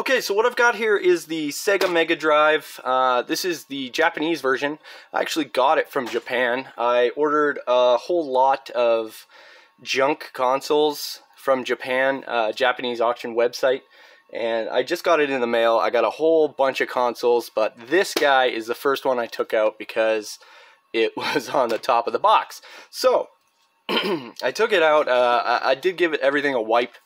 Okay, so what I've got here is the Sega Mega Drive. This is the Japanese version. I actually got it from Japan. I ordered a whole lot of junk consoles from Japan, Japanese auction website, and I just got it in the mail. I got a whole bunch of consoles, but this guy is the first one I took out because it was on the top of the box. So I took it out. I did give it everything a wipe,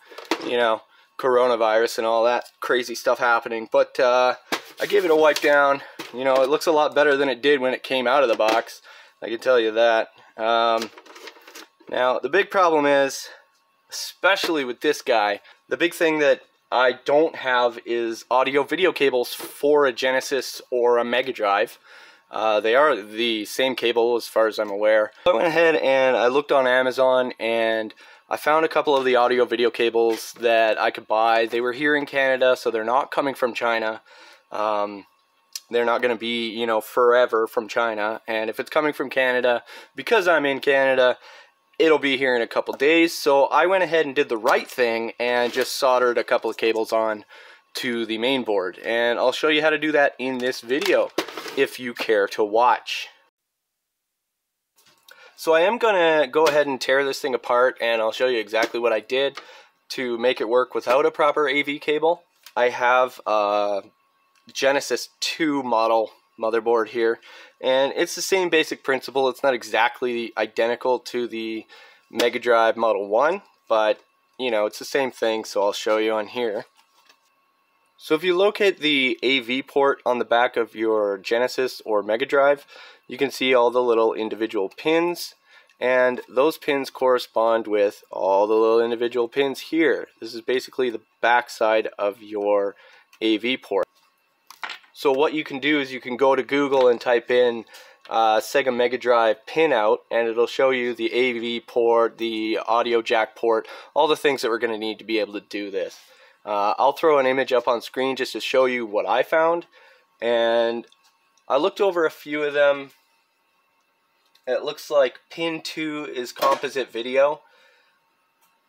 you know, coronavirus and all that crazy stuff happening, but I gave it a wipe down. You know, it looks a lot better than it did when it came out of the box, I can tell you that. Now the big problem is, especially with this guy, the big thing that I don't have is audio video cables for a Genesis or a Mega Drive. They are the same cable as far as I'm aware. I went ahead and I looked on Amazon and I found a couple of the audio video cables that I could buy. They were here in Canada, so they're not coming from China. They're not going to be, you know, forever from China. And if it's coming from Canada, because I'm in Canada, it'll be here in a couple days. So I went ahead and did the right thing and just soldered a couple of cables on to the main board. And I'll show you how to do that in this video if you care to watch. So I am going to go ahead and tear this thing apart, and I'll show you exactly what I did to make it work without a proper AV cable. I have a Genesis 2 model motherboard here, and it's the same basic principle. It's not exactly identical to the Mega Drive Model 1, but you know, it's the same thing, so I'll show you on here. So if you locate the AV port on the back of your Genesis or Mega Drive, you can see all the little individual pins, and those pins correspond with all the little individual pins here. This is basically the back side of your AV port. So what you can do is you can go to Google and type in Sega Mega Drive pinout, and it'll show you the AV port, the audio jack port, all the things that we're going to need to be able to do this. I'll throw an image up on screen just to show you what I found, and I looked over a few of them. It looks like pin 2 is composite video,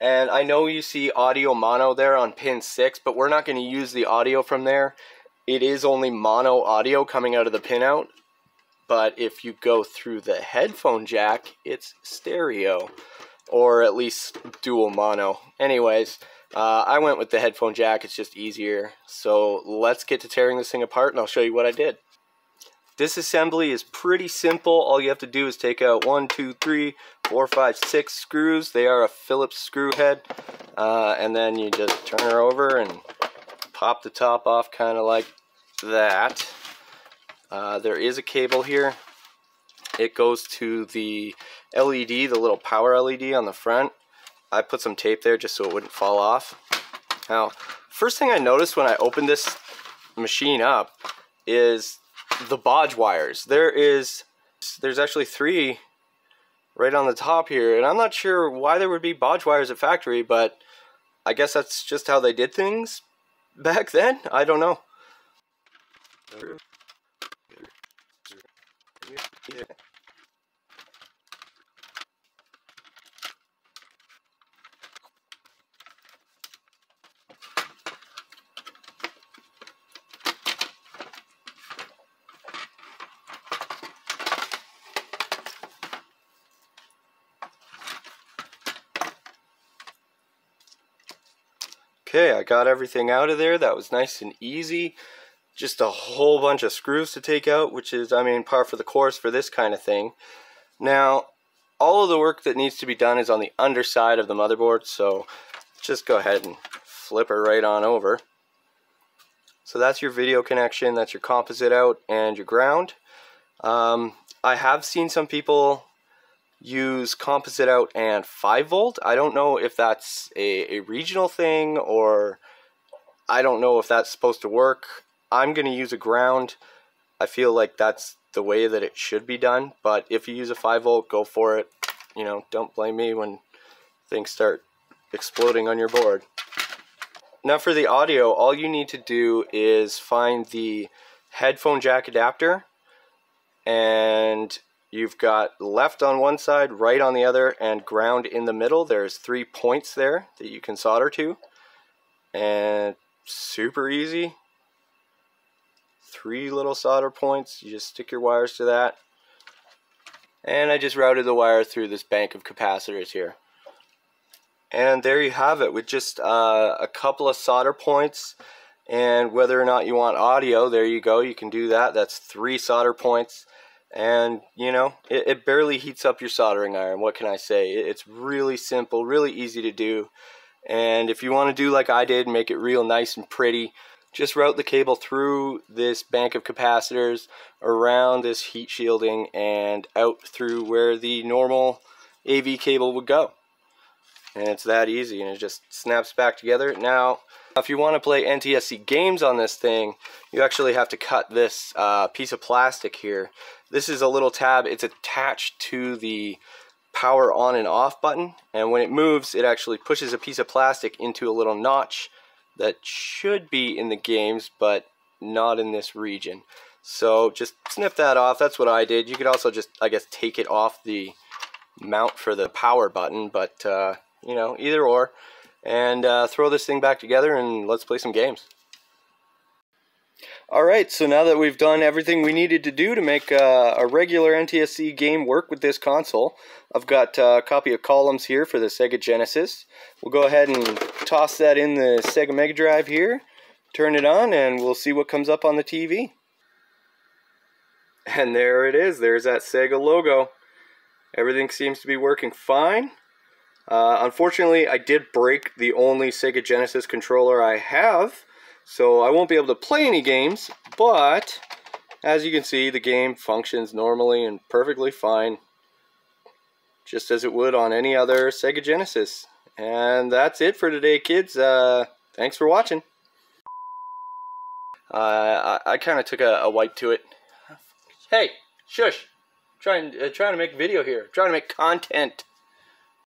and I know you see audio mono there on pin 6, but we're not going to use the audio from there. It is only mono audio coming out of the pinout, but if you go through the headphone jack, it's stereo, or at least dual mono. Anyways, I went with the headphone jack. It's just easier. So let's get to tearing this thing apart, and I'll show you what I did. Disassembly is pretty simple. All you have to do is take out 1, 2, 3, 4, 5, 6 screws. They are a Phillips screw head, and then you just turn her over and pop the top off, kind of like that. There is a cable here. It goes to the LED, the little power LED on the front. I put some tape there just so it wouldn't fall off. Now, first thing I noticed when I opened this machine up is the bodge wires. There's actually 3 right on the top here, and I'm not sure why there would be bodge wires at factory, but I guess that's just how they did things back then. I don't know. Okay, I got everything out of there. That was nice and easy. Just a whole bunch of screws to take out, which is, I mean, par for the course for this kind of thing. Now, all of the work that needs to be done is on the underside of the motherboard, so just go ahead and flip her right on over. So that's your video connection, that's your composite out, and your ground. I have seen some people use composite out and 5 volt. I don't know if that's a regional thing, or I don't know if that's supposed to work. I'm going to use a ground. I feel like that's the way that it should be done, but if you use a 5 volt, go for it. You know, don't blame me when things start exploding on your board. Now for the audio, all you need to do is find the headphone jack adapter, and you've got left on one side, right on the other, and ground in the middle. There's 3 points there that you can solder to, and super easy. 3 little solder points. You just stick your wires to that. And I just routed the wire through this bank of capacitors here. And there you have it, with just a couple of solder points. And whether or not you want audio, there you go, you can do that. That's 3 solder points. And you know, it barely heats up your soldering iron. What can I say? It's really simple, really easy to do. And if you want to do like I did, make it real nice and pretty, just route the cable through this bank of capacitors, around this heat shielding, and out through where the normal AV cable would go. And it's that easy, and it just snaps back together. Now, if you want to play NTSC games on this thing, you actually have to cut this piece of plastic here. This is a little tab. It's attached to the power on and off button, and when it moves, it actually pushes a piece of plastic into a little notch that should be in the games, but not in this region. So just snip that off. That's what I did. You could also just, I guess, take it off the mount for the power button, but you know, either or. And throw this thing back together and let's play some games. Alright, so now that we've done everything we needed to do to make a regular NTSC game work with this console, I've got a copy of columns here for the Sega Genesis. We'll go ahead and toss that in the Sega Mega Drive here, turn it on, and we'll see what comes up on the TV. And there it is, there's that Sega logo. Everything seems to be working fine. Unfortunately, I did break the only Sega Genesis controller I have, so I won't be able to play any games, but as you can see, the game functions normally and perfectly fine, just as it would on any other Sega Genesis. And that's it for today, kids. Thanks for watching. I kind of took a wipe to it. Hey, shush! Trying to make a video here. Trying to make content.